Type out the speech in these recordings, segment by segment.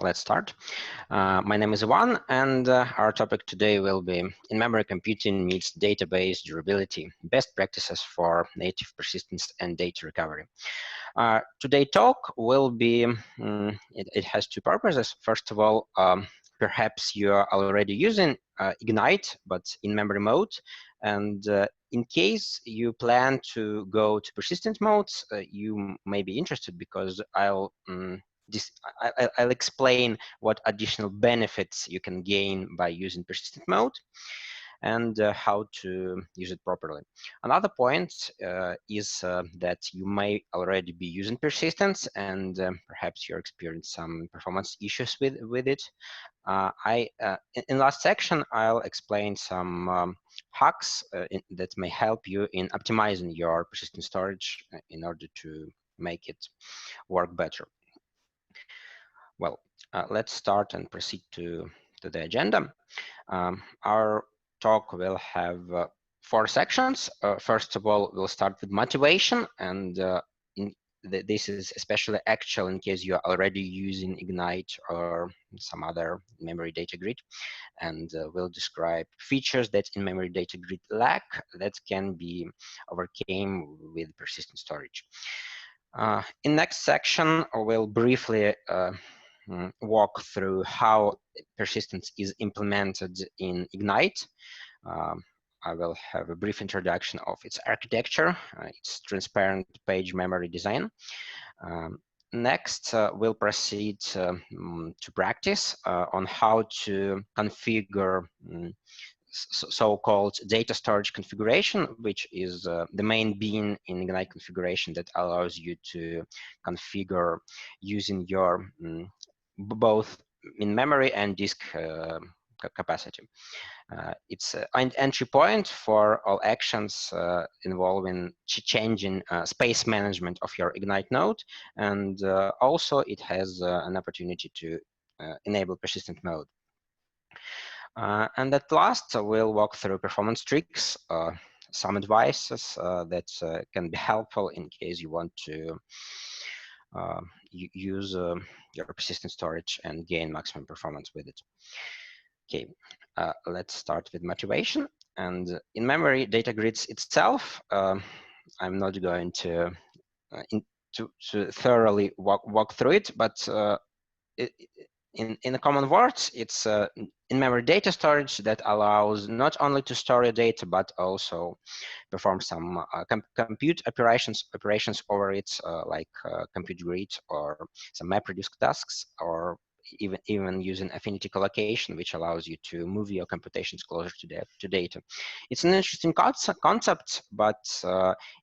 let's start. My name is Ivan, and our topic today will be in-memory computing meets database durability, best practices for native persistence and data recovery. Today's talk will be, it has two purposes. First of all, perhaps you are already using Ignite, but in memory mode. And in case you plan to go to persistent modes, you may be interested because I'll explain what additional benefits you can gain by using persistent mode and how to use it properly. Another point is that you may already be using persistence and perhaps you're experiencing some performance issues with it. In last section, I'll explain some hacks that may help you in optimizing your persistent storage in order to make it work better. Well, let's start and proceed to the agenda. Our talk will have 4 sections. First of all, we'll start with motivation, and this is especially actual in case you're already using Ignite or some other memory data grid. And we'll describe features that in-memory data grid lack that can be overcame with persistent storage. In next section, we'll briefly walk through how persistence is implemented in Ignite. I will have a brief introduction of its architecture, its transparent page memory design. Next, we'll proceed to practice on how to configure so-called data storage configuration, which is the main bean in Ignite configuration that allows you to configure using your both in memory and disk capacity. It's an entry point for all actions involving changing space management of your Ignite node, and also it has an opportunity to enable persistent mode. And at last, we'll walk through performance tricks, some advices that can be helpful in case you want to use your persistent storage and gain maximum performance with it. Okay, let's start with motivation. And in memory data grids itself, I'm not going to thoroughly walk through it, but in the common words, it's in-memory data storage that allows not only to store your data, but also perform some compute operations over it, like compute grid or some MapReduce tasks, or even using affinity collocation, which allows you to move your computations closer to data. It's an interesting concept, but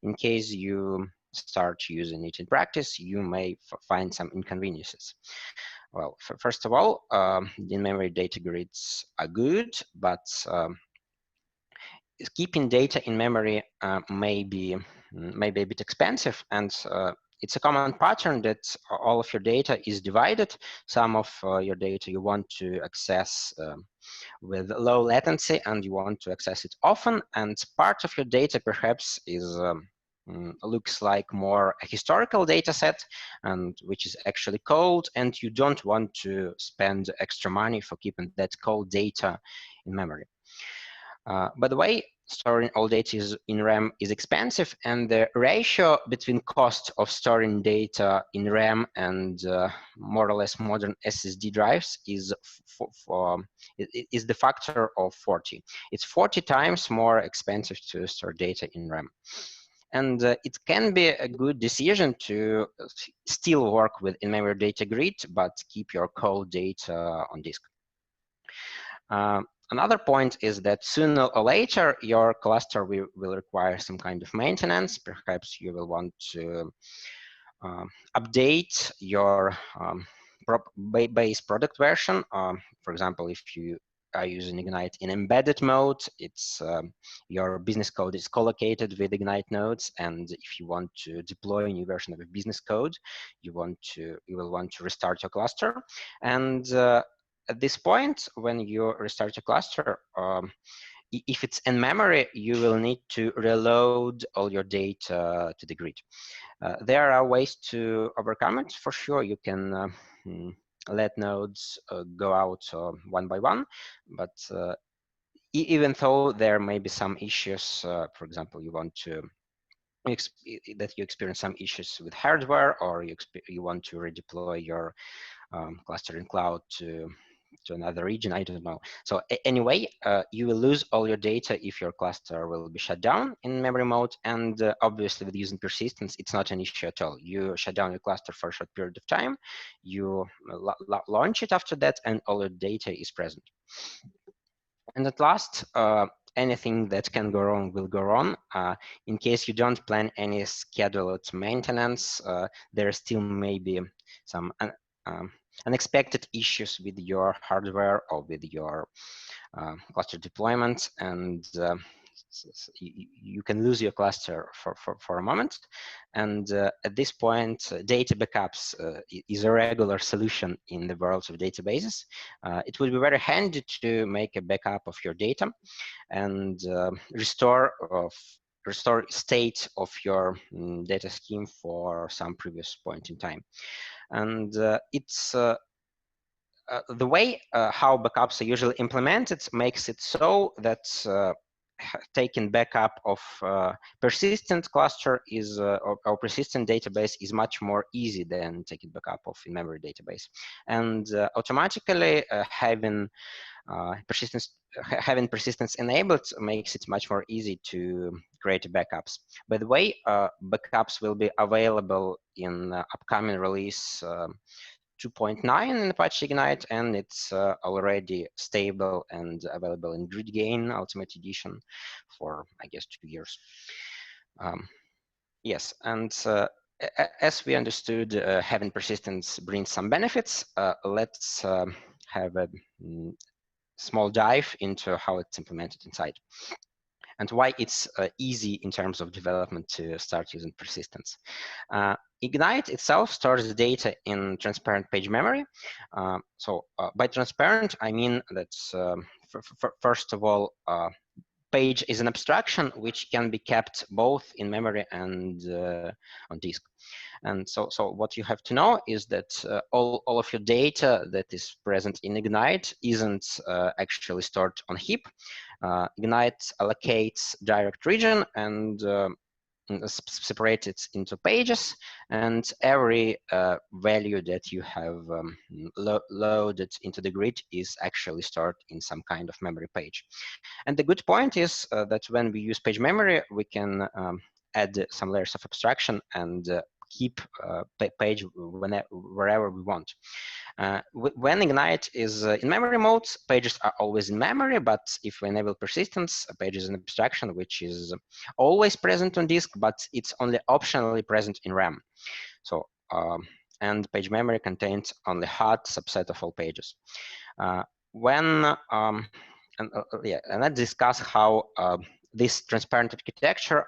in case you start using it in practice, you may find some inconveniences. Well, first of all, in-memory data grids are good, but keeping data in memory may be a bit expensive, and it's a common pattern that all of your data is divided. Some of your data you want to access with low latency, and you want to access it often, and part of your data perhaps is looks like more a historical data set, and which is actually cold, and you don't want to spend extra money for keeping that cold data in memory. By the way, storing all data in RAM is expensive, and the ratio between cost of storing data in RAM and more or less modern SSD drives is the factor of 40. It's 40 times more expensive to store data in RAM. And it can be a good decision to still work with in-memory data grid, but keep your cold data on disk. Another point is that sooner or later, your cluster will require some kind of maintenance. Perhaps you will want to update your base product version. For example, if you are using Ignite in embedded mode, it's your business code is collocated with Ignite nodes, and if you want to deploy a new version of a business code, you will want to restart your cluster. And at this point, when you restart your cluster, if it's in memory, you will need to reload all your data to the grid. There are ways to overcome it, for sure. You can let nodes go out one by one, but even though there may be some issues, for example, you want to that you experience some issues with hardware, or you want to redeploy your cluster in cloud to another region, I don't know. So anyway, you will lose all your data if your cluster will be shut down in memory mode. And obviously with using persistence, it's not an issue at all. You shut down your cluster for a short period of time, you launch it after that, and all your data is present. And at last, anything that can go wrong will go wrong. In case you don't plan any scheduled maintenance, there still may be some unexpected issues with your hardware or with your cluster deployment, and you can lose your cluster for a moment. And at this point, data backups is a regular solution in the world of databases. It would be very handy to make a backup of your data and restore state of your data scheme for some previous point in time. And it's the way how backups are usually implemented makes it so that taking backup of persistent cluster is or persistent database is much more easy than taking backup of in-memory database. And automatically having persistence enabled makes it much more easy to create backups. By the way, backups will be available in upcoming release 2.9 in Apache Ignite, and it's already stable and available in GridGain Ultimate Edition for, I guess, 2 years. Yes, and as we understood, having persistence brings some benefits. Let's have a small dive into how it's implemented inside and why it's easy in terms of development to start using persistence. Ignite itself stores the data in transparent page memory. So by transparent, I mean that first of all, page is an abstraction which can be kept both in memory and on disk. And so what you have to know is that all of your data that is present in Ignite isn't actually stored on heap. Ignite allocates direct region and separate it into pages, and every value that you have loaded into the grid is actually stored in some kind of memory page. And the good point is that when we use page memory, we can add some layers of abstraction and keep page wherever we want. When Ignite is in memory mode, pages are always in memory, but if we enable persistence, a page is an abstraction which is always present on disk, but it's only optionally present in RAM. So, and page memory contains only hard subset of all pages. And let's discuss how this transparent architecture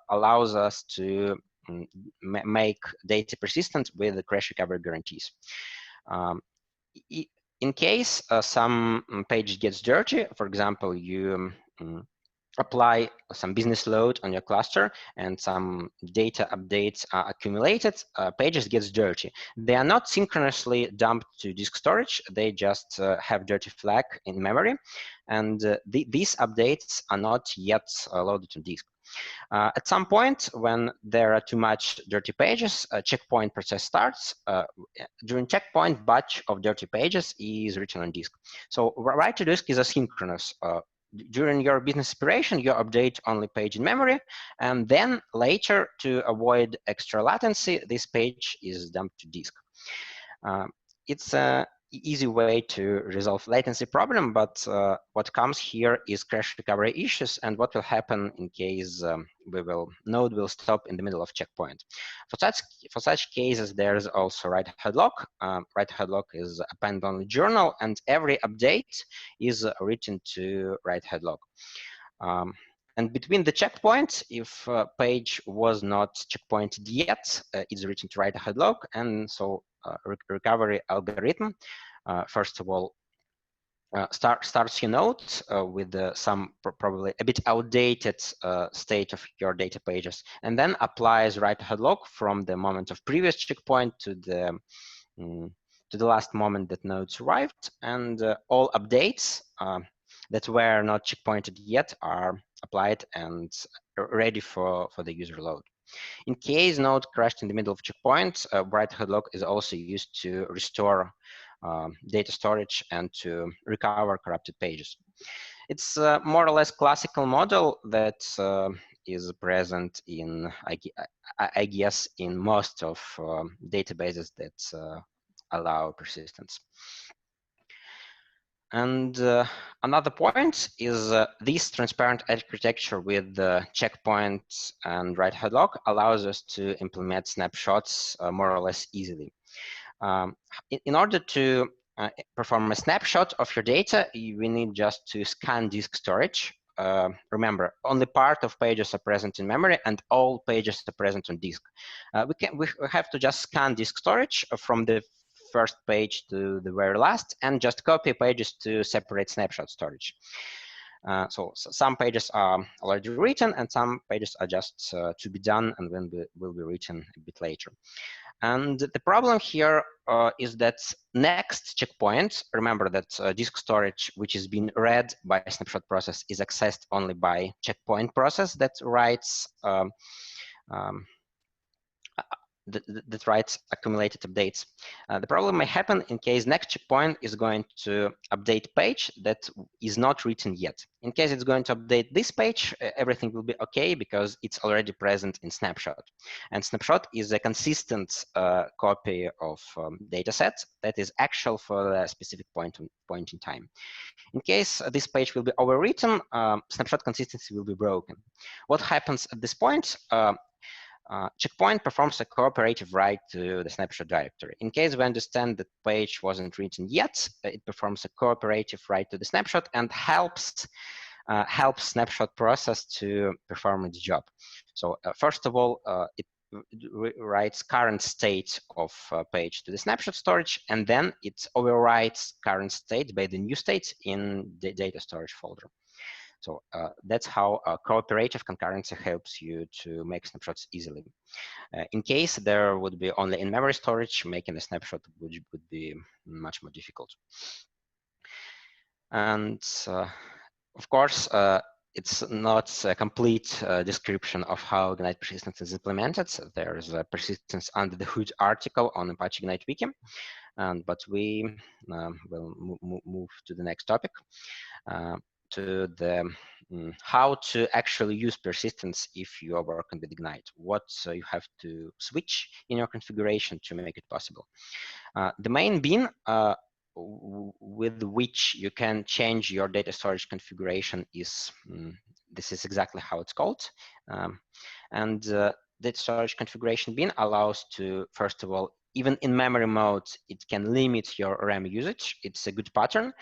allows us to make data persistent with the crash recovery guarantees. In case some page gets dirty, for example, you apply some business load on your cluster and some data updates are accumulated, pages gets dirty. They are not synchronously dumped to disk storage, they just have dirty flag in memory, and these updates are not yet loaded to disk. At some point, when there are too much dirty pages, a checkpoint process starts. During checkpoint, batch of dirty pages is written on disk. So write to disk is asynchronous. During your business operation, you update only page in memory, and then later, to avoid extra latency, this page is dumped to disk. It's an easy way to resolve latency problem, but what comes here is crash recovery issues and what will happen in case node will stop in the middle of checkpoint. For such cases, there's also write ahead lock. Write ahead lock is append-only journal, and every update is written to write ahead lock. And between the checkpoints, if page was not checkpointed yet, it's written to write ahead lock, and so recovery algorithm, first of all, starts your node with some probably a bit outdated state of your data pages, and then applies write ahead lock from the moment of previous checkpoint to the to the last moment that node survived, and all updates that were not checkpointed yet are applied and ready for the user load. In case node crashed in the middle of checkpoint, bright headlock is also used to restore data storage and to recover corrupted pages. It's more or less classical model that is present in, I guess, in most of databases that allow persistence. And another point is this transparent architecture with checkpoints and write headlock allows us to implement snapshots more or less easily. In order to perform a snapshot of your data, we need just to scan disk storage. Remember, only part of pages are present in memory, and all pages are present on disk. We have to just scan disk storage from the first page to the very last, and just copy pages to separate snapshot storage. So some pages are already written, and some pages are just to be done and will be written a bit later. And the problem here is that next checkpoint, remember that disk storage, which is being read by a snapshot process, is accessed only by checkpoint process that writes accumulated updates. The problem may happen in case next checkpoint is going to update page that is not written yet. In case it's going to update this page, everything will be okay because it's already present in snapshot. And snapshot is a consistent copy of data set that is actual for a specific point in time. In case this page will be overwritten, snapshot consistency will be broken. What happens at this point? Checkpoint performs a cooperative write to the snapshot directory. In case we understand that page wasn't written yet, it performs a cooperative write to the snapshot and helps snapshot process to perform its job. So first of all, it writes current state of page to the snapshot storage, and then it overwrites current state by the new state in the data storage folder. So that's how cooperative concurrency helps you to make snapshots easily. In case there would be only in-memory storage, making a snapshot would be much more difficult. And of course, it's not a complete description of how Ignite persistence is implemented. There is a persistence under the hood article on Apache Ignite wiki, but we will move to the next topic. To the how to actually use persistence if you are working with Ignite. What you have to switch in your configuration to make it possible. The main bin with which you can change your data storage configuration is this is exactly how it's called. And data storage configuration bin allows to, first of all, even in memory mode, it can limit your RAM usage. It's a good pattern.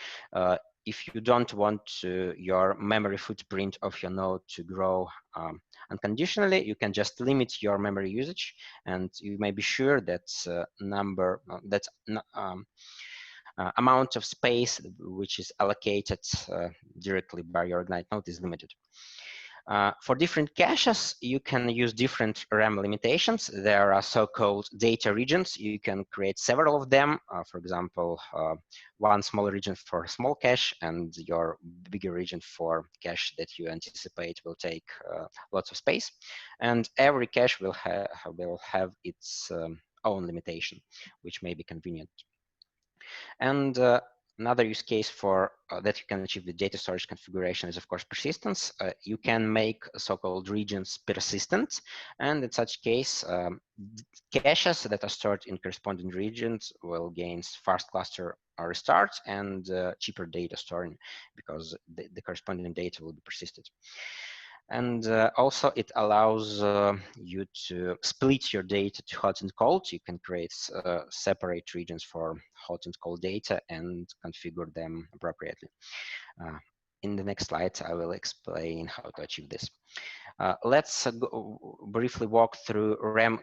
If you don't want your memory footprint of your node to grow unconditionally, you can just limit your memory usage, and you may be sure that amount of space which is allocated directly by your Ignite node is limited. For different caches, you can use different RAM limitations. There are so-called data regions. You can create several of them. For example, one small region for a small cache and your bigger region for cache that you anticipate will take lots of space. And every cache will have its own limitation, which may be convenient. And another use case for that you can achieve the data storage configuration is, of course, persistence. You can make so-called regions persistent, and in such case, caches that are stored in corresponding regions will gain fast cluster restart and cheaper data storing because the corresponding data will be persisted. And also it allows you to split your data to hot and cold. You can create separate regions for hot and cold data and configure them appropriately. In the next slide, I will explain how to achieve this. Let's briefly walk through RAM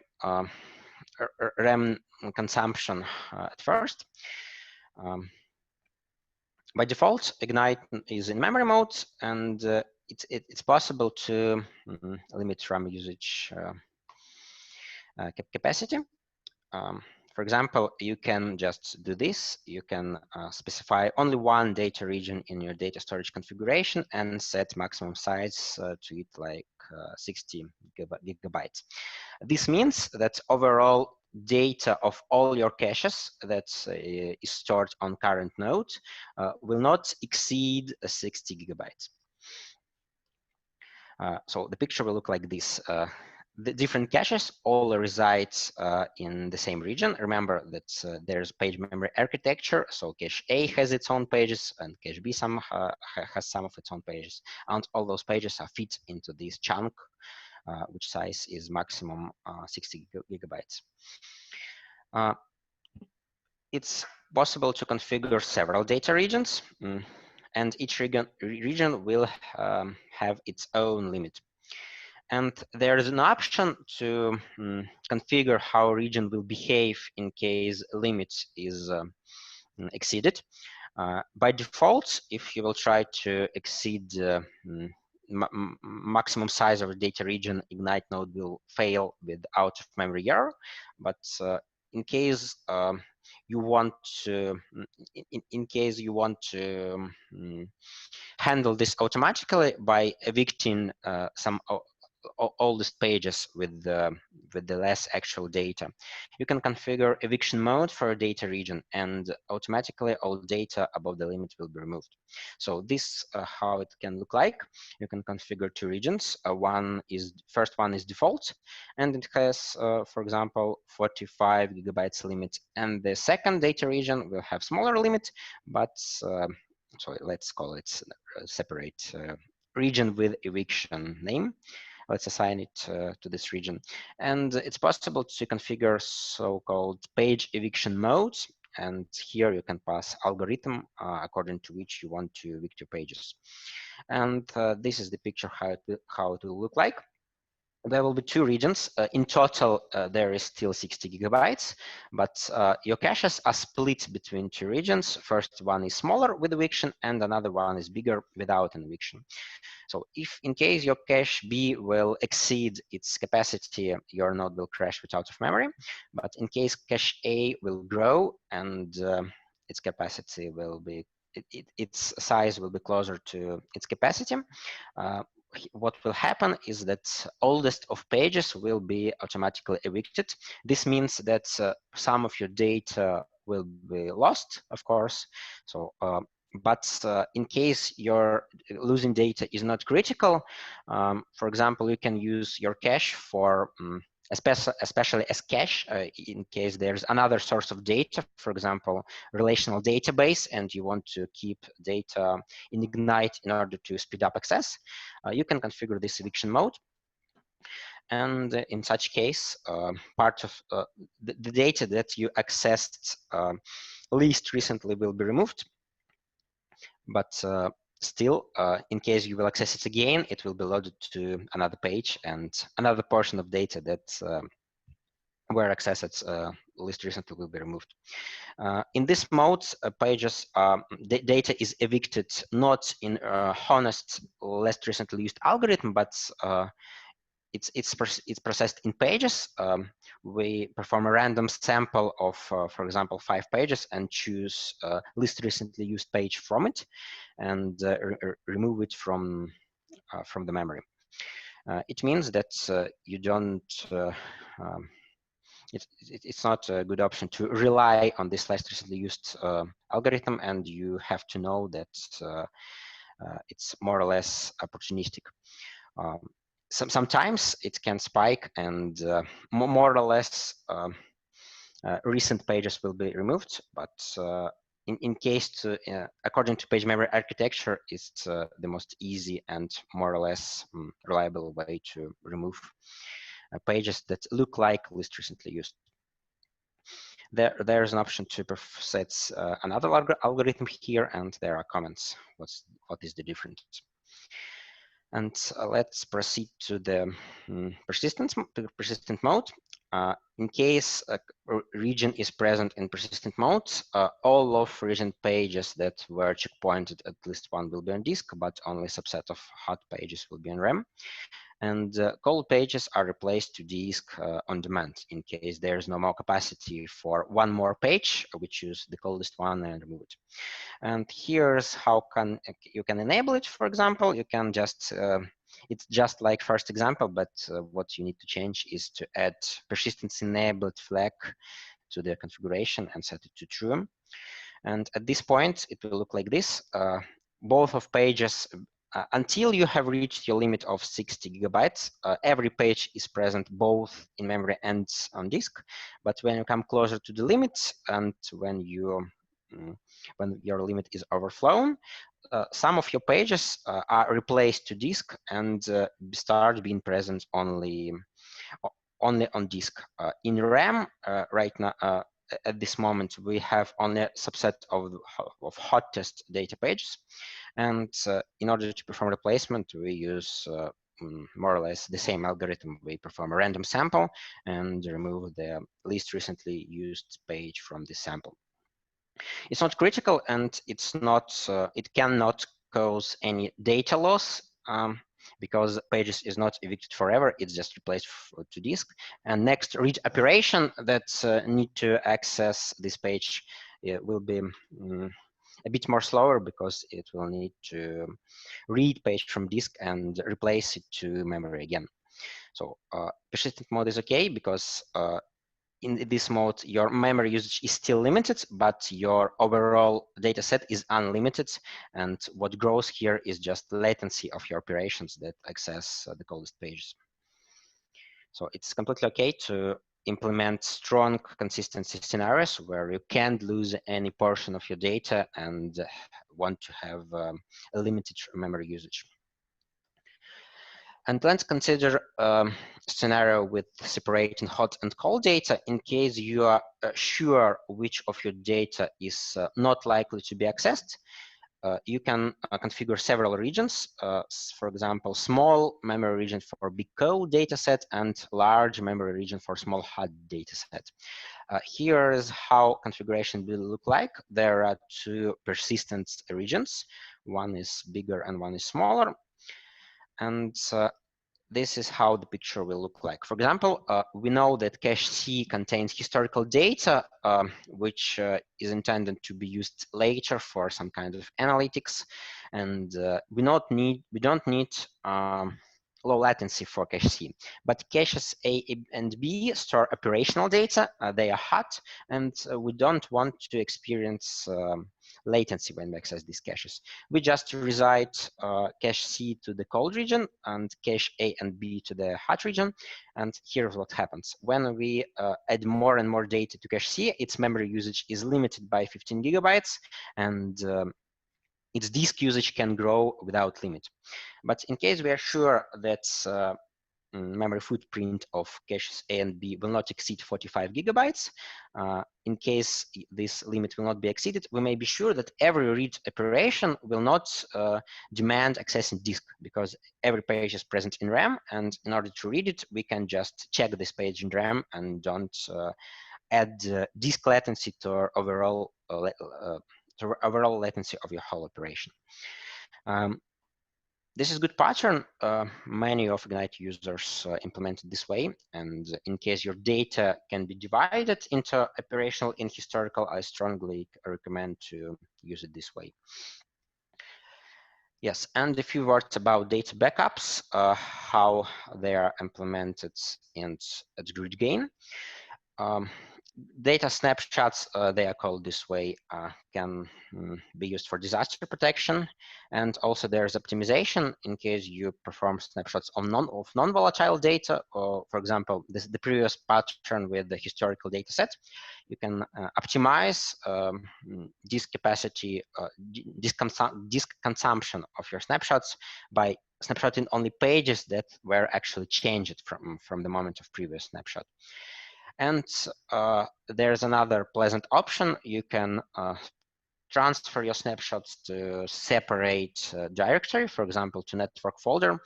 consumption at first. By default, Ignite is in memory mode, and it's possible to limit RAM usage capacity. For example, you can just do this. You can specify only one data region in your data storage configuration and set maximum size to it like 60 gigabytes. This means that overall data of all your caches that is stored on current node will not exceed 60 gigabytes. So the picture will look like this. The different caches all reside in the same region. Remember that there's page memory architecture. So cache A has its own pages and cache B has some of its own pages. And all those pages are fit into this chunk, which size is maximum 60 gigabytes. It's possible to configure several data regions, and each region will have its own limit. And there is an option to configure how a region will behave in case a limit is exceeded. By default, if you will try to exceed maximum size of a data region, Ignite node will fail with out of memory error. But in case you want to, in case you want to handle this automatically by evicting some oldest pages with the less actual data, you can configure eviction mode for a data region, and automatically all data above the limit will be removed. So this how it can look like. You can configure two regions. First one is default, and it has, for example, 45 gigabytes limit, and the second data region will have smaller limit, but so let's call it separate region with eviction name. Let's assign it to this region. And it's possible to configure so-called page eviction modes. And here you can pass algorithm according to which you want to evict your pages. And this is the picture how it will look like. There will be two regions. In total, there is still 60 gigabytes, but your caches are split between two regions. First one is smaller with eviction, and another one is bigger without an eviction. So if in case your cache B will exceed its capacity, your node will crash with out of memory. But in case cache A will grow and its capacity will be, its size will be closer to its capacity, what will happen is that oldest of pages will be automatically evicted. This means that some of your data will be lost, of course. So but in case your losing data is not critical, for example, you can use your cache for especially as cache in case there's another source of data, for example, relational database, and you want to keep data in Ignite in order to speed up access. You can configure this eviction mode. And in such case, part of the data that you accessed least recently will be removed. But still, in case you will access it again, it will be loaded to another page, and another portion of data that were accessed least recently will be removed. In this mode, pages data is evicted not in honest least recently used algorithm, but it's processed in pages. We perform a random sample of, for example, 5 pages and choose least recently used page from it, and remove it from the memory. It means that you don't. It's not a good option to rely on this last recently used algorithm, and you have to know that it's more or less opportunistic. Sometimes it can spike, and more or less recent pages will be removed, but in case according to page memory architecture, it's the most easy and more or less reliable way to remove pages that look like least recently used. There's an option to set another algorithm here, and there are comments. What is the difference? And let's proceed to the persistent mode. In case region is present in persistent mode, all of region pages that were checkpointed, at least one will be on disk, but only a subset of hot pages will be on RAM. And cold pages are replaced to disk on demand in case there's no more capacity for one more page. We choose the coldest one and remove it. And here's how you can enable it. For example, you can just it's just like first example, but what you need to change is to add persistence enabled flag to the configuration and set it to true. And at this point, it will look like this. Both of pages, until you have reached your limit of 60 gigabytes, every page is present both in memory and on disk. But when you come closer to the limit and when your limit is overflown, some of your pages are replaced to disk and start being present only on disk. In RAM, right now, at this moment, we have only a subset of hottest data pages. And in order to perform replacement, we use more or less the same algorithm. We perform a random sample and remove the least recently used page from the sample. It's not critical, and it cannot cause any data loss because pages is not evicted forever. It's just replaced to disk. And next read operation that need to access this page will be a bit more slower because it will need to read page from disk and replace it to memory again. So persistent mode is okay because in this mode, your memory usage is still limited, but your overall data set is unlimited. And what grows here is just latency of your operations that access the coldest pages. So it's completely okay to implement strong consistency scenarios where you can't lose any portion of your data and want to have a limited memory usage. And let's consider a scenario with separating hot and cold data in case you are sure which of your data is not likely to be accessed. You can configure several regions, for example, small memory region for big cold data set and large memory region for small hot data set. Here is how configuration will look like. There are two persistent regions. One is bigger and one is smaller. And this is how the picture will look like. For example, we know that cache C contains historical data, which is intended to be used later for some kind of analytics, and we don't need low latency for cache C. But caches A and B store operational data. They are hot, and we don't want to experience latency when we access these caches. We just reside cache C to the cold region and cache A and B to the hot region. And here's what happens. When we add more and more data to cache C, its memory usage is limited by 15 gigabytes, and its disk usage can grow without limit. But in case we are sure that memory footprint of caches A and B will not exceed 45 gigabytes. In case this limit will not be exceeded, we may be sure that every read operation will not demand accessing disk because every page is present in RAM, and in order to read it, we can just check this page in RAM and don't add disk latency to overall latency of your whole operation. This is a good pattern. Many of Ignite users implement it this way. And in case your data can be divided into operational and historical, I strongly recommend to use it this way. Yes, and a few words about data backups, how they are implemented at GridGain. Data snapshots, they are called this way, can be used for disaster protection. And also there's optimization in case you perform snapshots of non-volatile data, or for example, the previous pattern with the historical data set. You can optimize disk capacity, disk consumption of your snapshots by snapshotting only pages that were actually changed from the moment of previous snapshot. And there's another pleasant option. You can transfer your snapshots to separate directory, for example, to network folder,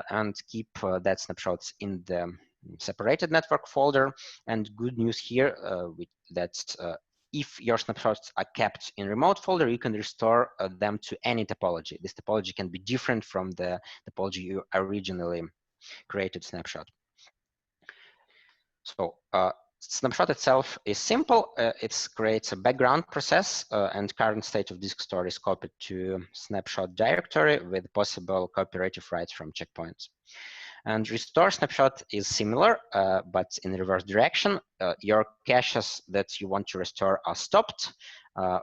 and keep that snapshots in the separated network folder. And good news here that if your snapshots are kept in remote folder, you can restore them to any topology. This topology can be different from the topology you originally created snapshot. So snapshot itself is simple. It creates a background process, and current state of disk store is copied to snapshot directory with possible cooperative writes from checkpoints. And restore snapshot is similar, but in reverse direction. Your caches that you want to restore are stopped.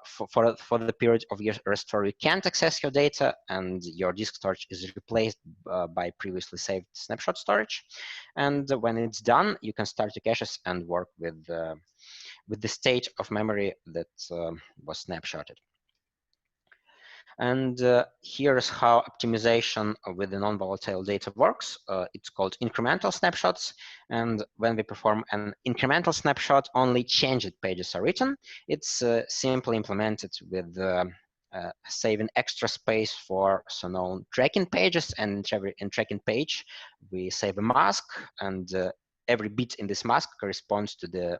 For the period of your restore, you can't access your data, and your disk storage is replaced by previously saved snapshot storage. And when it's done, you can start your caches and work with the state of memory that was snapshotted. And here's how optimization with the non-volatile data works. It's called incremental snapshots. And when we perform an incremental snapshot, only changed pages are written. It's simply implemented with saving extra space for so-known tracking pages. And in tracking page, we save a mask, and every bit in this mask corresponds to the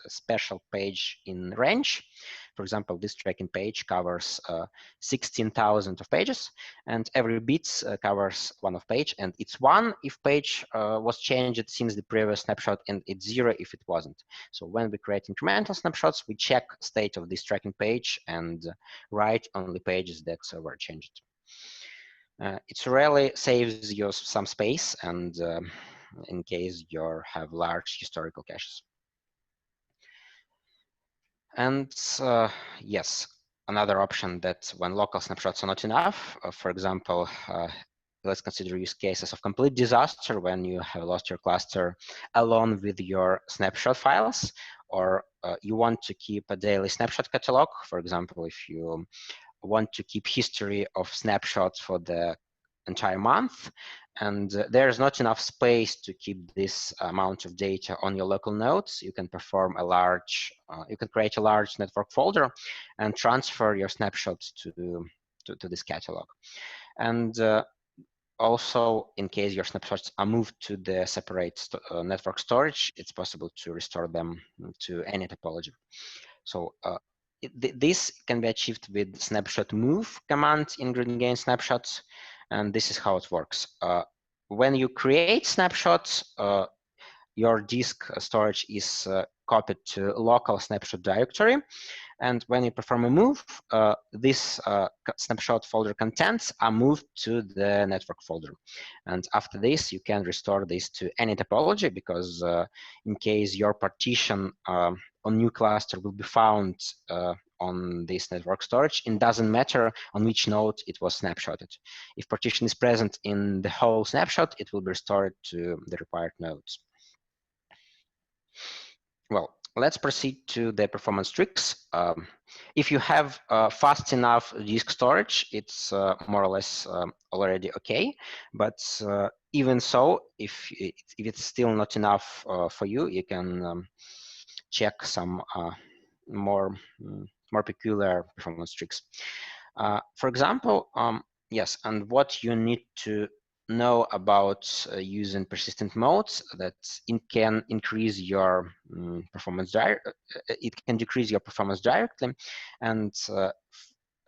special page in range. For example, this tracking page covers 16,000 of pages, and every bit covers one of page, and it's one if page was changed since the previous snapshot, and it's zero if it wasn't. So when we create incremental snapshots, we check state of this tracking page and write only pages that were changed. It really saves you some space, and in case you have large historical caches. And yes, another option that when local snapshots are not enough, for example, let's consider use cases of complete disaster when you have lost your cluster along with your snapshot files, or you want to keep a daily snapshot catalog. For example, if you want to keep history of snapshots for the entire month, and there's not enough space to keep this amount of data on your local nodes, you can perform a large, you can create a large network folder and transfer your snapshots to this catalog. And also, in case your snapshots are moved to the separate network storage, it's possible to restore them to any topology. So this can be achieved with snapshot move command in GridGain snapshots, and this is how it works. When you create snapshots, your disk storage is copied to local snapshot directory, and when you perform a move, this snapshot folder contents are moved to the network folder. And after this, you can restore this to any topology, because in case your partition on new cluster will be found on this network storage, it doesn't matter on which node it was snapshotted. If partition is present in the whole snapshot, it will be restored to the required nodes. Well, let's proceed to the performance tricks. If you have fast enough disk storage, it's more or less already okay. But even so, if it's still not enough for you, you can check some more peculiar performance tricks. For example, yes, and what you need to know about using persistent modes, that it can increase your performance it can decrease your performance directly, and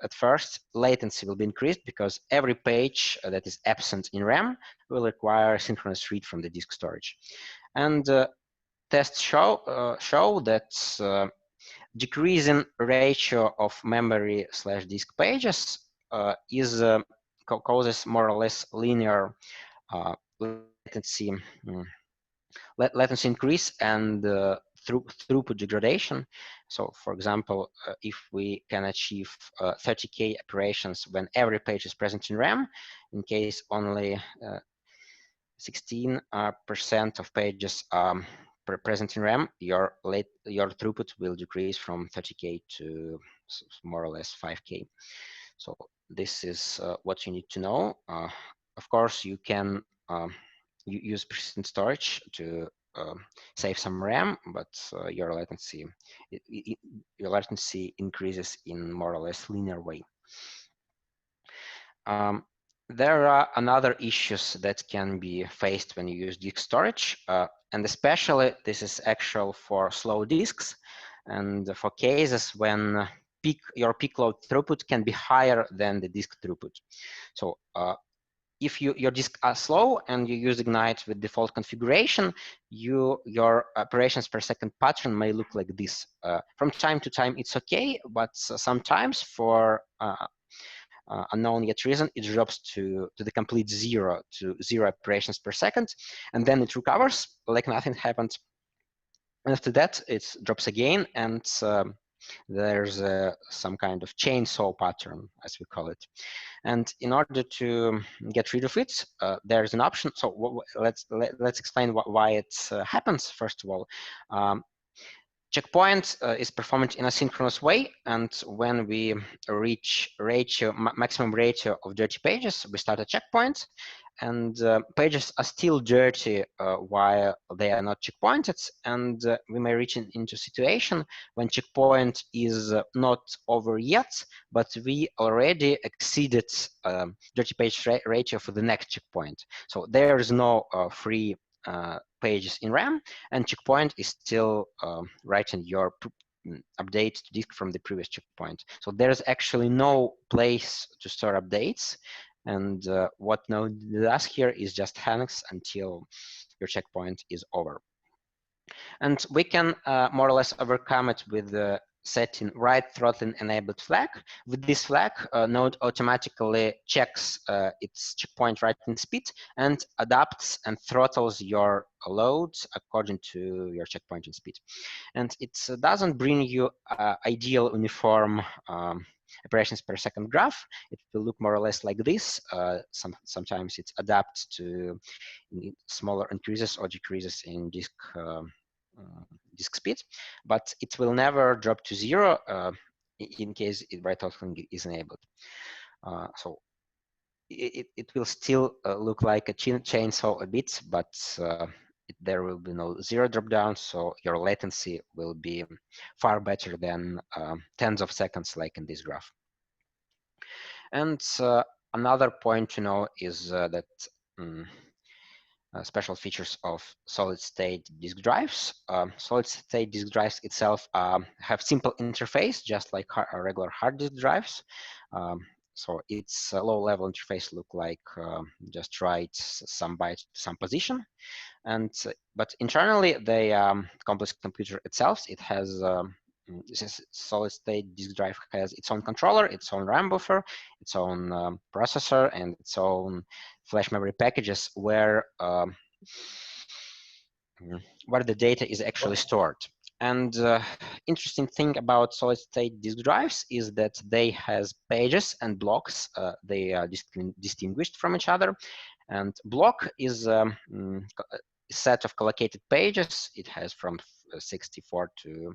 at first latency will be increased because every page that is absent in RAM will require synchronous read from the disk storage. And tests show that decreasing ratio of memory/disk pages causes more or less linear latency increase and throughput degradation. So, for example, if we can achieve 30K operations when every page is present in RAM, in case only 16% of pages present in RAM, your throughput will decrease from 30K to more or less 5K. So this is what you need to know. Of course, you can use persistent storage to save some RAM, but your latency increases in more or less linear way. There are another issues that can be faced when you use disk storage, and especially this is actual for slow disks and for cases when your peak load throughput can be higher than the disk throughput. So if your disks are slow and you use Ignite with default configuration, your operations per second pattern may look like this. From time to time, it's okay, but sometimes for unknown yet reason, it drops to the complete zero, to 0 operations per second, and then it recovers like nothing happened. And after that, it drops again, and there's some kind of chainsaw pattern, as we call it. And in order to get rid of it, there's an option. So let's explain why it happens. First of all, checkpoint is performed in a synchronous way, and when we reach maximum ratio of dirty pages, we start a checkpoint, and pages are still dirty while they are not checkpointed, and we may reach into a situation when checkpoint is not over yet, but we already exceeded dirty page ratio for the next checkpoint. So there is no free pages in RAM, and checkpoint is still writing your update to disk from the previous checkpoint. So there's actually no place to store updates, and what Node does here is just hangs until your checkpoint is over. And we can more or less overcome it with setting right throttling enabled flag. With this flag, Node automatically checks its checkpoint writing speed and adapts and throttles your load according to your checkpointing speed. And it doesn't bring you ideal uniform operations per second graph. It will look more or less like this. Sometimes it adapts to smaller increases or decreases in disk speed, but it will never drop to 0 in case write throttling is enabled. So it will still look like a chainsaw a bit, but there will be no 0 drop down, so your latency will be far better than tens of seconds like in this graph. And another point to know is that special features of solid-state disk drives. Solid-state disk drives itself have simple interface, just like regular hard disk drives. So its low-level interface look like just write some bytes to some position, and but internally the complex computer itself, it has this solid-state disk drive has its own controller, its own RAM buffer, its own processor, and its own flash memory packages where the data is actually stored. And interesting thing about solid-state disk drives is that they has pages and blocks. They are distinguished from each other. And block is a set of collocated pages. It has from 64 to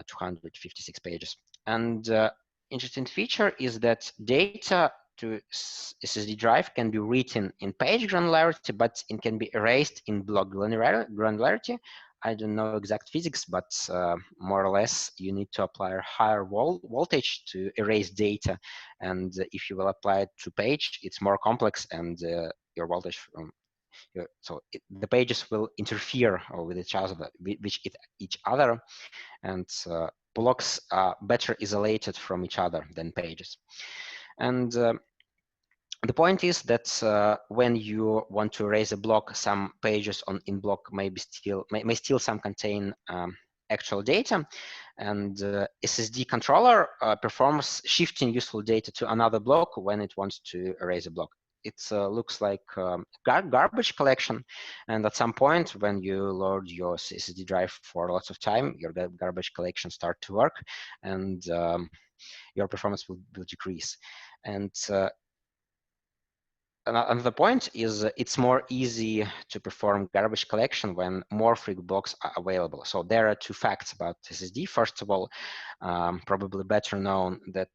256 pages. And interesting feature is that data to SSD drive can be written in page granularity, but it can be erased in block granularity. I don't know exact physics, but more or less you need to apply a higher voltage to erase data. And if you will apply it to page, it's more complex, and your voltage from the pages will interfere with each other, and blocks are better isolated from each other than pages. And the point is that when you want to erase a block, some pages in block may still some contain actual data, and SSD controller performs shifting useful data to another block when it wants to erase a block. It looks like garbage collection, and at some point when you load your SSD drive for lots of time, your garbage collection start to work, and your performance will decrease. And another point is it's more easy to perform garbage collection when more free blocks are available. So there are two facts about SSD. First of all, probably better known that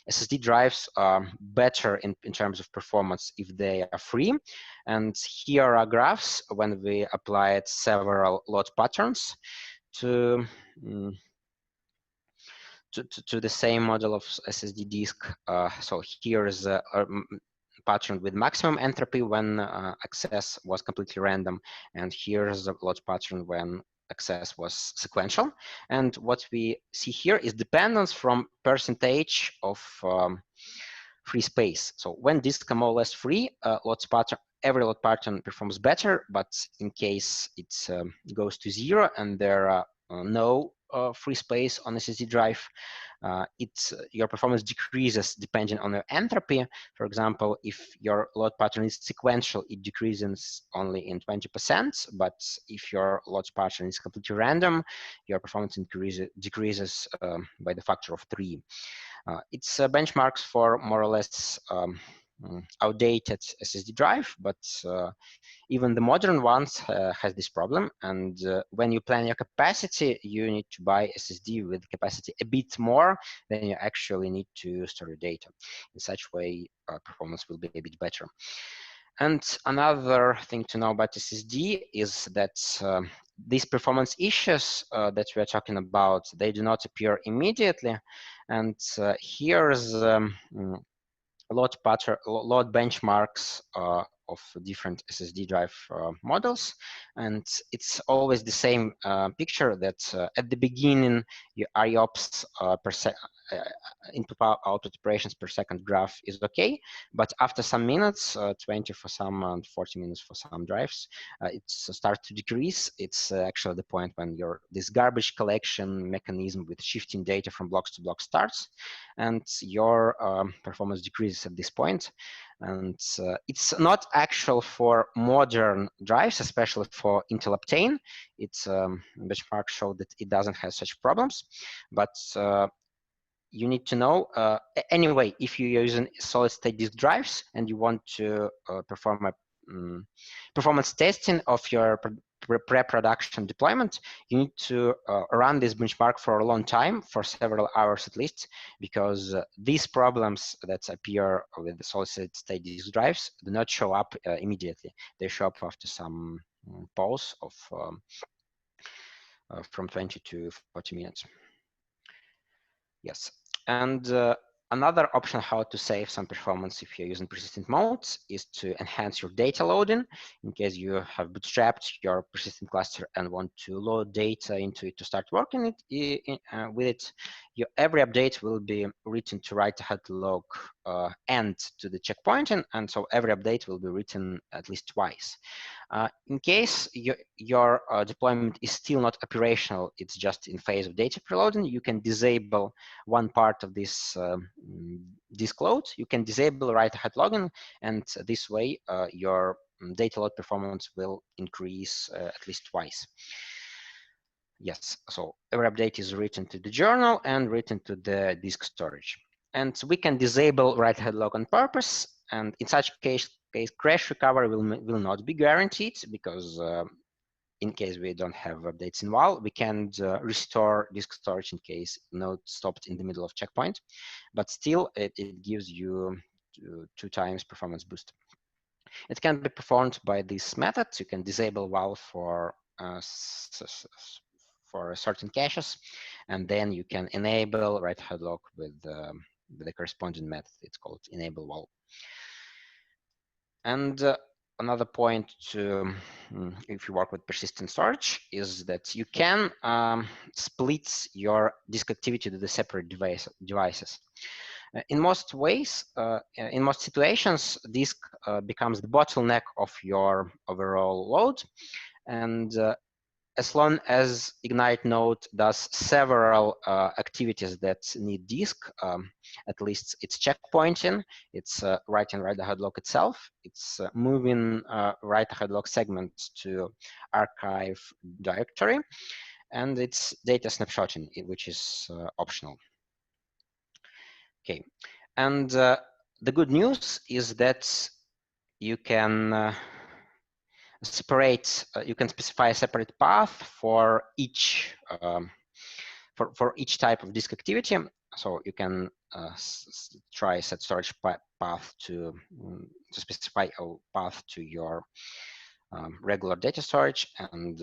SSD drives are better in terms of performance if they are free. And here are graphs when we applied several load patterns to the same model of SSD disk. So here is pattern with maximum entropy when access was completely random, and here's the load pattern when access was sequential. And what we see here is dependence from percentage of free space. So when disks are more or less free, every load pattern performs better, but in case it goes to 0 and there are no free space on SSD drive, your performance decreases depending on your entropy. For example, if your load pattern is sequential, it decreases only in 20%, but if your load pattern is completely random, your performance decreases by the factor of 3. It's benchmarks for more or less outdated SSD drive, but even the modern ones has this problem. And when you plan your capacity, you need to buy SSD with capacity a bit more than you actually need to store your data. In such way, performance will be a bit better. And another thing to know about SSD is that these performance issues that we are talking about, they do not appear immediately. And here's load benchmarks of different SSD drive models, and it's always the same picture that at the beginning your IOPS input output operations per second graph is okay, but after some minutes, 20 for some and 40 minutes for some drives, it starts to decrease. It's actually the point when this garbage collection mechanism with shifting data from blocks to blocks starts, and your performance decreases at this point. And it's not actual for modern drives, especially for Intel Optane. Its benchmarks show that it doesn't have such problems, but you need to know, anyway, if you're using solid-state disk drives and you want to perform a performance testing of your pre-production deployment, you need to run this benchmark for a long time, for several hours at least, because these problems that appear with the solid-state disk drives do not show up immediately. They show up after some pause of from 20 to 40 minutes. Yes, and another option how to save some performance if you're using persistent modes is to enhance your data loading. In case you have bootstrapped your persistent cluster and want to load data into it to start working with it, every update will be written to write ahead log and to the checkpoint, and so every update will be written at least twice. In case your deployment is still not operational, it's just in phase of data preloading, you can disable one part of this disk load. You can disable write-ahead logging, and this way your data load performance will increase at least twice. Yes, so every update is written to the journal and written to the disk storage. And we can disable write-ahead log on purpose, and in such case crash recovery will not be guaranteed, because in case we don't have updates in while, we can restore disk storage in case node stopped in the middle of checkpoint, but still it gives you 2 times performance boost. It can be performed by this method. You can disable while for certain caches, and then you can enable write-ahead log with the corresponding method. It's called enable while. And another point to, if you work with persistent storage, is that you can split your disk activity to the separate devices. In most ways, in most situations, disk becomes the bottleneck of your overall load. And as long as Ignite node does several activities that need disk, at least it's checkpointing, it's writing write-ahead log itself, it's moving write-ahead log segments to archive directory, and it's data snapshotting, which is optional. Okay, and the good news is that you can you can specify a separate path for each for each type of disk activity. So you can try set storage path to specify a path to your regular data storage, and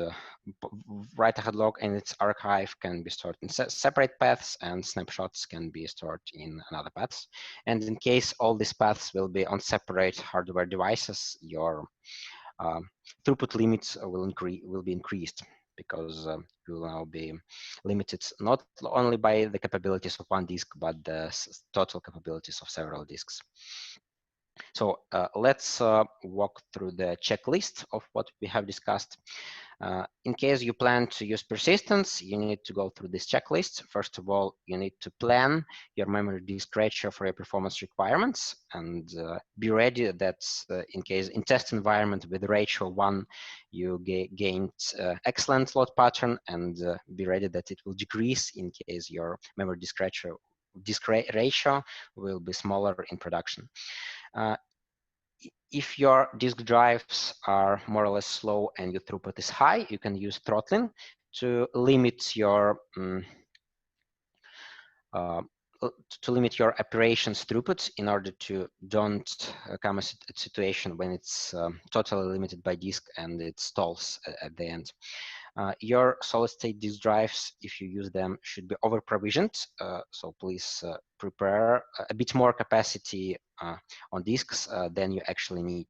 write-ahead log and its archive can be stored in separate paths, and snapshots can be stored in another paths. And in case all these paths will be on separate hardware devices, your throughput limits will be increased, because you will now be limited not only by the capabilities of one disk, but the total capabilities of several disks. So let's walk through the checklist of what we have discussed. In case you plan to use persistence, you need to go through this checklist. First of all, you need to plan your memory disk ratio for your performance requirements, and be ready that in case in test environment with ratio 1, you gained excellent load pattern, and be ready that it will decrease in case your memory disk ratio will be smaller in production. If your disk drives are more or less slow and your throughput is high, you can use throttling to limit your operations throughput, in order to don't come a situation when it's totally limited by disk and it stalls at the end. Your solid-state disk drives, if you use them, should be over-provisioned. So please prepare a bit more capacity on disks than you actually need.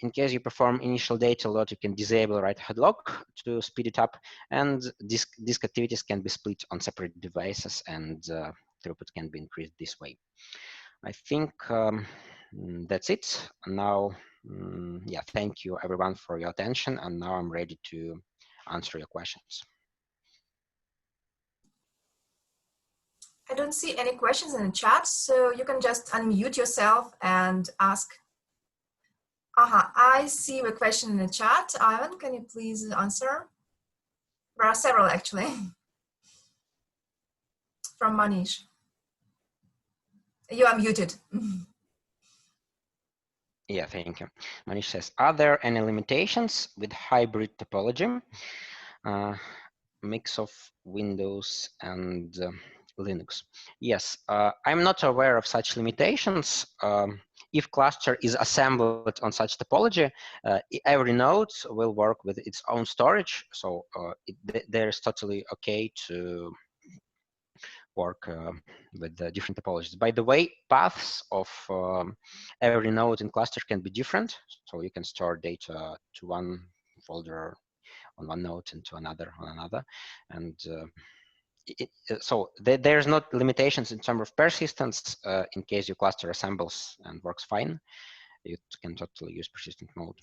In case you perform initial data load, you can disable write-ahead log to speed it up, and disk activities can be split on separate devices, and throughput can be increased this way. I think that's it. Now, yeah, thank you everyone for your attention, and now I'm ready to answer your questions. I don't see any questions in the chat, so you can just unmute yourself and ask. I see a question in the chat. Ivan, can you please answer? There are several actually. From Manish. You are muted. Yeah, thank you. Manish says, are there any limitations with hybrid topology? Mix of Windows and Linux. Yes, I'm not aware of such limitations. If cluster is assembled on such topology, every node will work with its own storage. So there's totally okay to work with the different topologies. By the way, paths of every node in cluster can be different. So you can store data to one folder on one node and to another on another. And so there's not limitations in terms of persistence. In case your cluster assembles and works fine, you can totally use persistent mode.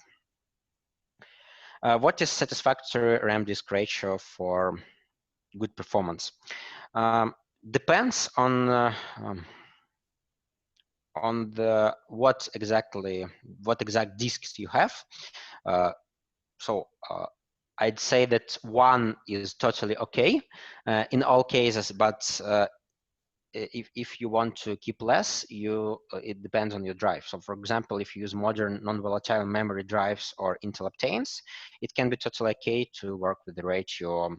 What is satisfactory RAM disk ratio for good performance? Depends on the what exact disks you have. So I'd say that 1 is totally okay in all cases, but if you want to keep less, it depends on your drive. So for example, if you use modern non-volatile memory drives or Intel Optanes, it can be totally okay to work with the ratio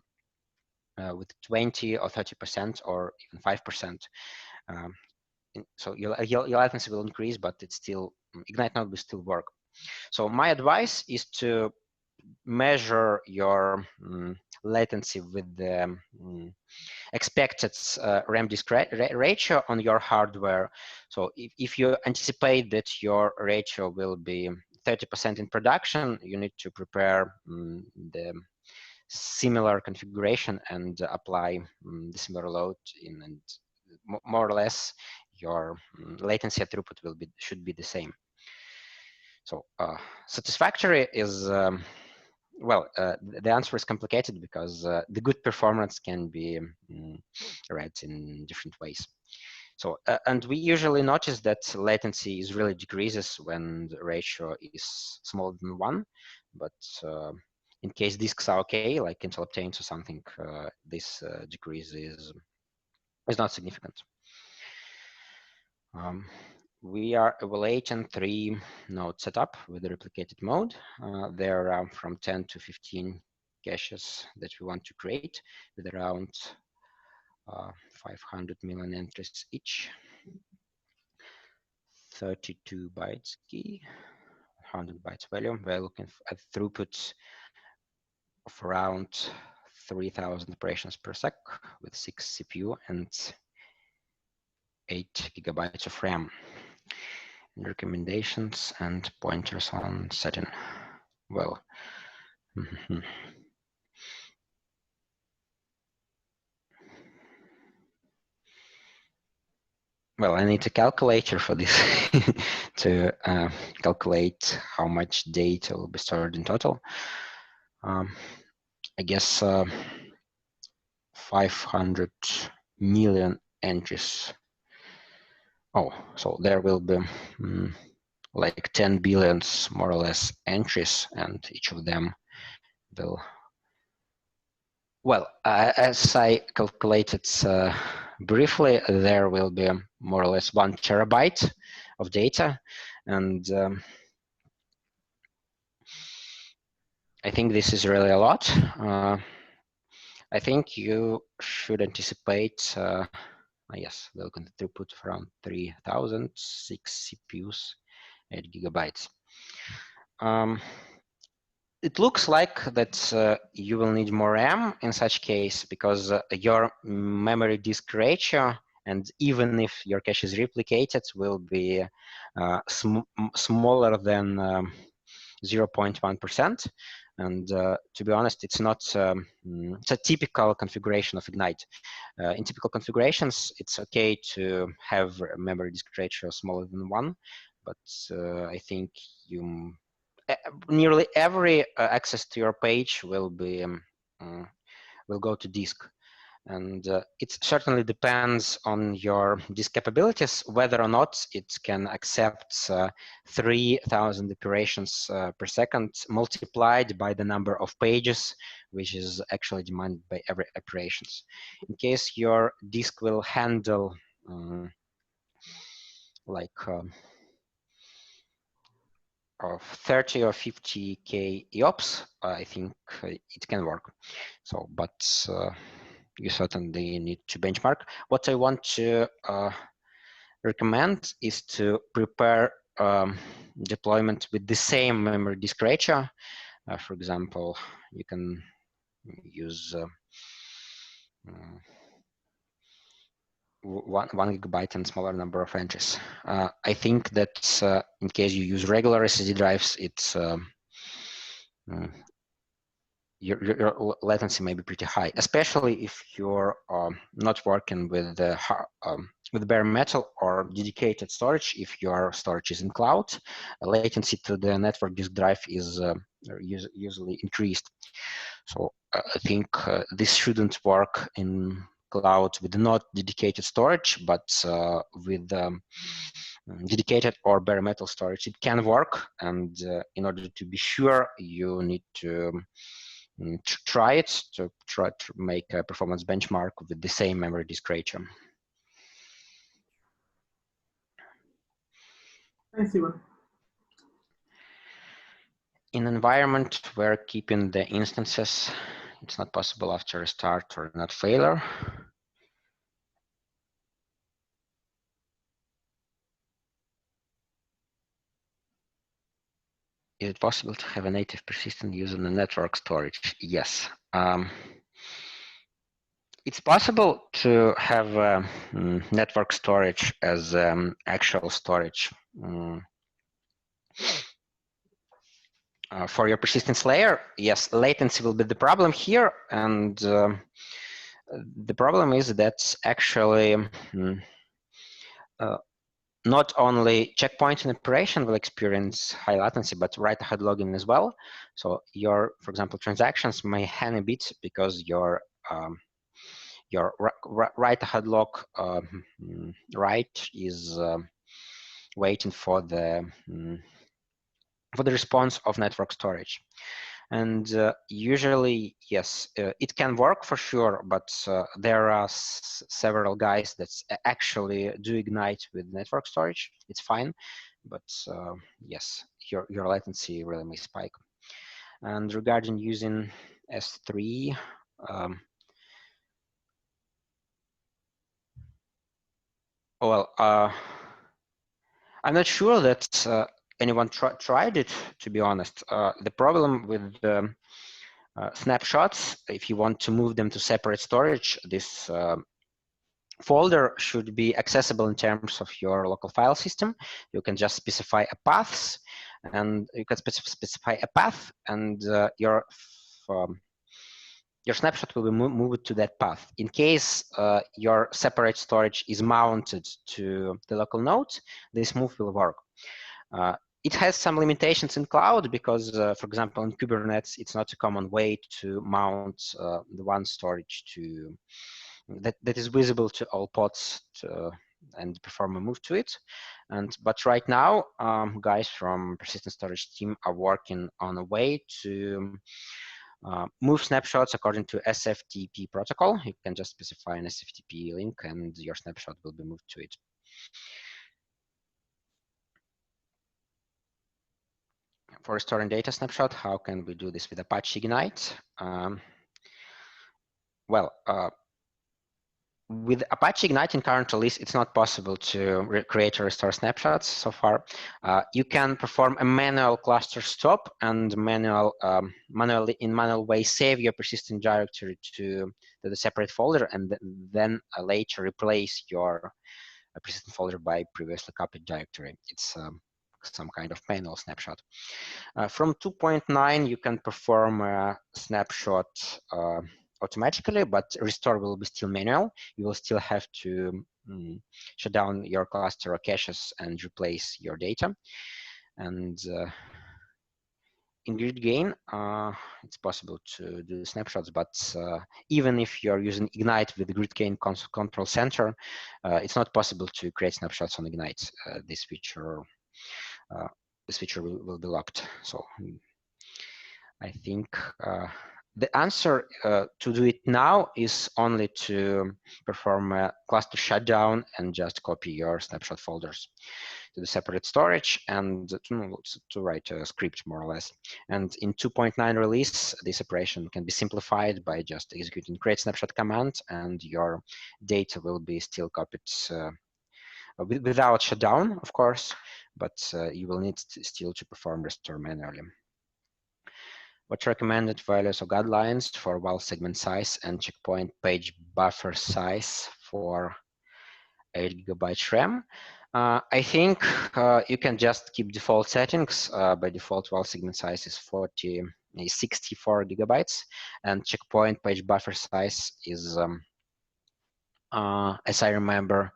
with 20 or 30% or even 5%. So your latency will increase, but it's still, Ignite node will still work. So my advice is to measure your latency with the expected RAM disk ratio on your hardware. So if you anticipate that your ratio will be 30% in production, you need to prepare the similar configuration and apply the similar load in, and more or less your latency throughput should be the same. So satisfactory is well, the answer is complicated because the good performance can be read in different ways. So, and we usually notice that latency is really decreases when the ratio is smaller than 1, but in case disks are okay, like Intel Optanes or something, this decrease is not significant. We are evaluating 3 node setup with the replicated mode. There are from 10 to 15 caches that we want to create with around 500 million entries each, 32 bytes key, 100 bytes volume. We're looking at throughput of around 3,000 operations per sec with 6 CPU and 8 gigabytes of RAM. And recommendations and pointers on setting. Well, well, I need a calculator for this to calculate how much data will be stored in total. I guess 500 million entries. Oh, so there will be like 10 billions more or less entries, and each of them will, well, as I calculated briefly, there will be more or less 1 terabyte of data, and I think this is really a lot. I think you should anticipate, yes, we'll going to throughput around 3,000, 6 CPUs, 8 gigabytes. It looks like that you will need more RAM in such case, because your memory disk ratio, and even if your cache is replicated, will be smaller than 0.1%. And to be honest, it's not, it's a typical configuration of Ignite. In typical configurations, it's okay to have a memory disk ratio smaller than 1, but I think you nearly every access to your page will be will go to disk, and it certainly depends on your disk capabilities whether or not it can accept 3,000 operations per second multiplied by the number of pages which is actually demanded by every operations. In case your disk will handle like of 30 or 50K EOPS, I think it can work. So, but you certainly need to benchmark. What I want to recommend is to prepare deployment with the same memory disk ratio. For example, you can use 1 gigabyte and smaller number of entries. I think that in case you use regular SSD drives, it's your latency may be pretty high, especially if you're not working with bare metal or dedicated storage. If your storage is in cloud, latency to the network disk drive is usually increased. So I think this shouldn't work in cloud with not dedicated storage, but with dedicated or bare metal storage, it can work. And in order to be sure, you need to try it, to make a performance benchmark with the same memory disk ratio. Thanks, Ivan. In an environment where keeping the instances, it's not possible after a restart or not failure, is it possible to have a native persistent using the network storage? Yes. It's possible to have network storage as actual storage for your persistence layer. Yes, latency will be the problem here, and the problem is that actually not only checkpoint and operation will experience high latency, but write-ahead logging as well. So your, for example, transactions may hang a bit because your write-ahead log write is waiting for the response of network storage. And usually, yes, it can work for sure, but there are several guys that actually do Ignite with network storage. It's fine, but yes, your latency really may spike. And regarding using S3, well, I'm not sure that anyone tried it, to be honest. The problem with snapshots, if you want to move them to separate storage, this folder should be accessible in terms of your local file system. You can just specify a paths, and you can specify a path, and your snapshot will be moved to that path. In case your separate storage is mounted to the local node, this move will work. It has some limitations in cloud because, for example, in Kubernetes, it's not a common way to mount the one storage to that is visible to all pods and perform a move to it. But right now, guys from persistent storage team are working on a way to move snapshots according to SFTP protocol. You can just specify an SFTP link and your snapshot will be moved to it. For storing data snapshot, how can we do this with Apache Ignite? With Apache Ignite in current release, it's not possible to create or restore snapshots so far. You can perform a manual cluster stop and manually in manual way save your persistent directory to the separate folder, and then later replace your persistent folder by previously copied directory. It's some kind of manual snapshot. From 2.9, you can perform a snapshot automatically, but restore will be still manual. You will still have to shut down your cluster or caches and replace your data. And in GridGain, it's possible to do snapshots, but even if you're using Ignite with the GridGain control center, it's not possible to create snapshots on Ignite. This feature will be locked. So I think the answer to do it now is only to perform a cluster shutdown and just copy your snapshot folders to the separate storage and to write a script more or less. And in 2.9 release, this operation can be simplified by just executing create snapshot command, and your data will be still copied without shutdown, of course, but you will need still to perform restore manually. What recommended values or guidelines for while segment size and checkpoint page buffer size for 8 GB RAM? I think you can just keep default settings. By default, while segment size is 64 GB, and checkpoint page buffer size is, as I remember,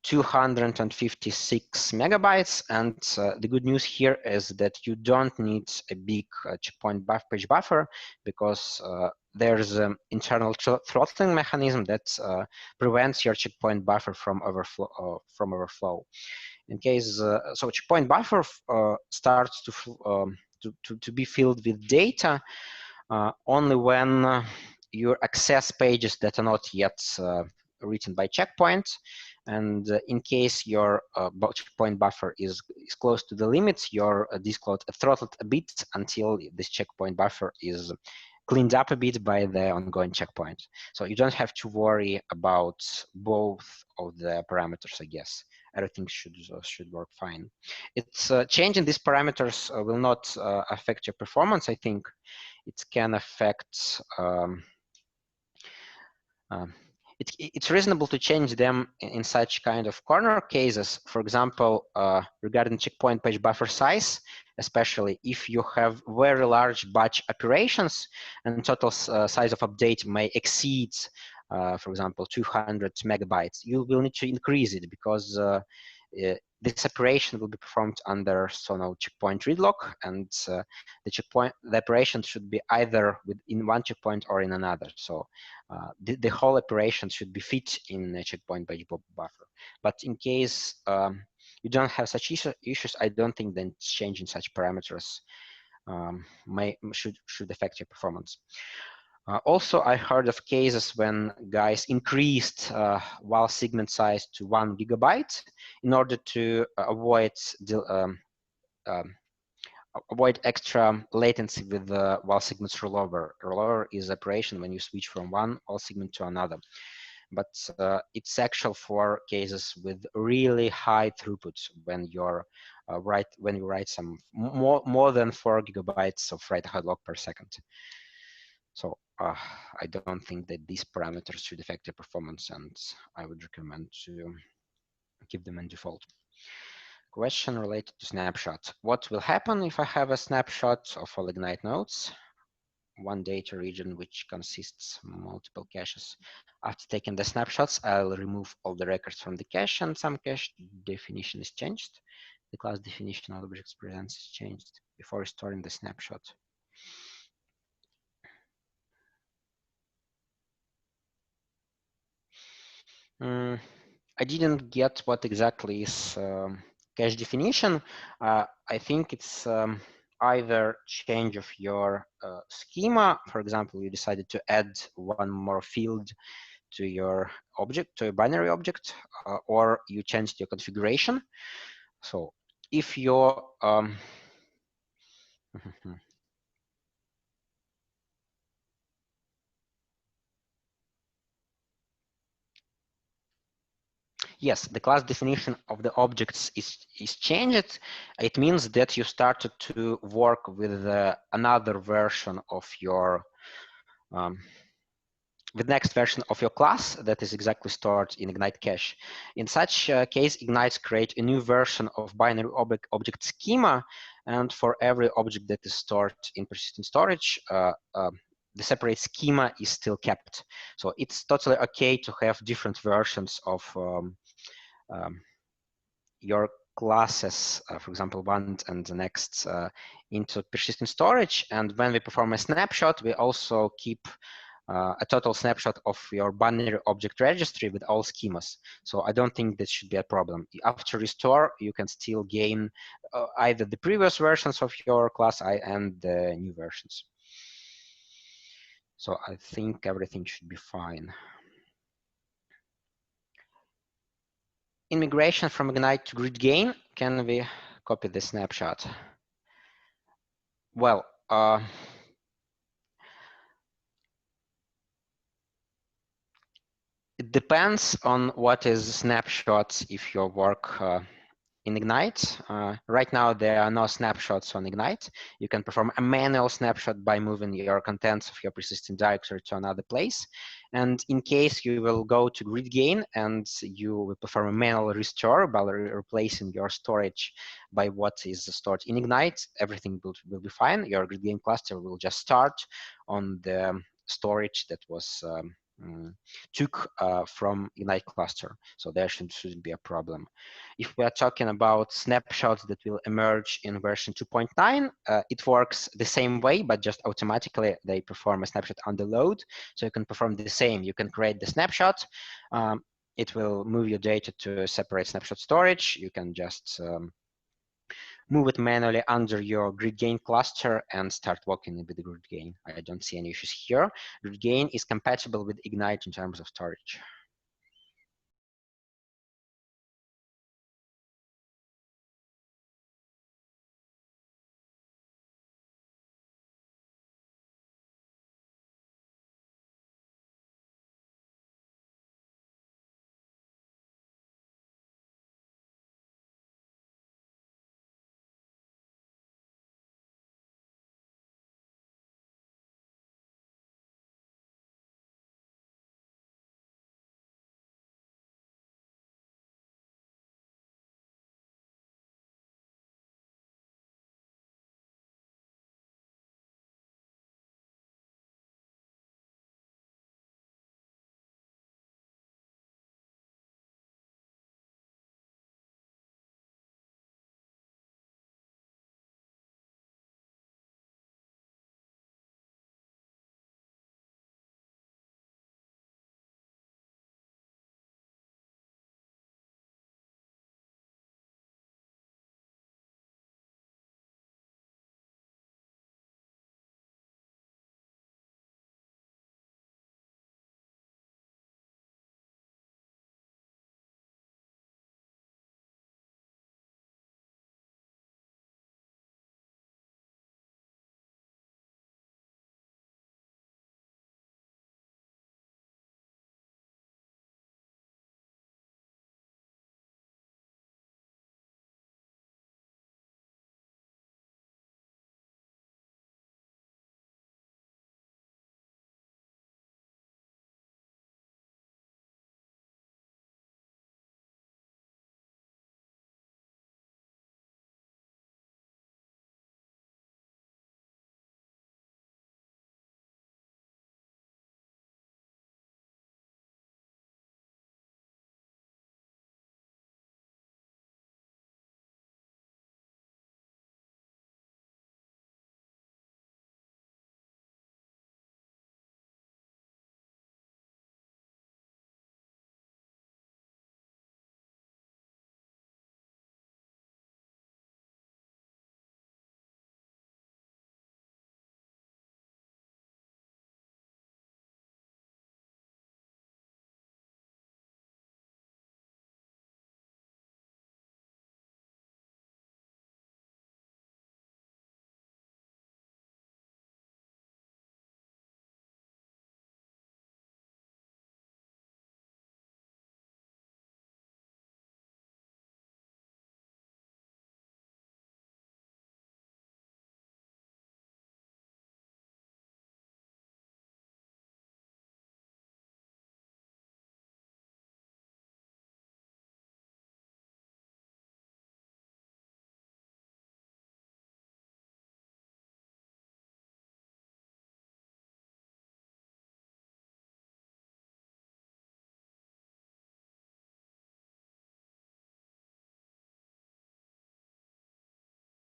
256 megabytes. And the good news here is that you don't need a big checkpoint page buffer, because there's an internal throttling mechanism that prevents your checkpoint buffer from overflow. In case so, checkpoint buffer starts to be filled with data only when you access pages that are not yet written by checkpoint. And in case your checkpoint buffer is close to the limits, your disk load throttled a bit until this checkpoint buffer is cleaned up a bit by the ongoing checkpoint. So you don't have to worry about both of the parameters, I guess. Everything should work fine. It's changing these parameters will not affect your performance. I think it can affect it's reasonable to change them in such kind of corner cases. For example, regarding checkpoint page buffer size, especially if you have very large batch operations and total size of update may exceed, for example, 200 megabytes, you will need to increase it, because this operation will be performed under checkpoint read lock, and the operation should be either within one checkpoint or in another. So the whole operation should be fit in a checkpoint page buffer. But in case you don't have such issues, I don't think that changing such parameters should affect your performance. Also, I heard of cases when guys increased while segment size to 1 GB in order to avoid extra latency with the while segments rollover. Rollover is operation when you switch from one while segment to another. But it's actual for cases with really high throughput, when your when you write some more than 4 gigabytes of write-ahead log per second. So I don't think that these parameters should affect your performance, and I would recommend to keep them in default. Question related to snapshot. What will happen if I have a snapshot of all Ignite nodes? One data region which consists multiple caches. After taking the snapshots, I'll remove all the records from the cache, and some cache definition is changed. The class definition of objects presents is changed before restoring the snapshot. I didn't get what exactly is cache definition. I think it's either change of your schema. For example, you decided to add one more field to your object, to a binary object, or you changed your configuration. So if your yes, the class definition of the objects is changed. It means that you started to work with another version of your the next version of your class that is exactly stored in Ignite cache. In such case, Ignite create a new version of binary object schema, and for every object that is stored in persistent storage, the separate schema is still kept. So it's totally okay to have different versions of your classes, for example, one and the next into persistent storage. And when we perform a snapshot, we also keep a total snapshot of your binary object registry with all schemas. So I don't think that should be a problem. After restore, you can still gain either the previous versions of your class and the new versions. So I think everything should be fine. In migration from Ignite to GridGain, can we copy the snapshot? Well, it depends on what is snapshots if your work in Ignite. Right now, there are no snapshots on Ignite. You can perform a manual snapshot by moving your contents of your persistent directory to another place. And in case you will go to GridGain and you will perform a manual restore by replacing your storage by what is stored in Ignite, everything will be fine. Your GridGain cluster will just start on the storage that was took from Ignite cluster. So there shouldn't be a problem. If we are talking about snapshots that will emerge in version 2.9, it works the same way, but just automatically they perform a snapshot under load. So you can perform the same. You can create the snapshot. It will move your data to a separate snapshot storage. You can just move it manually under your GridGain cluster and start working with the GridGain. I don't see any issues here. GridGain is compatible with Ignite in terms of storage.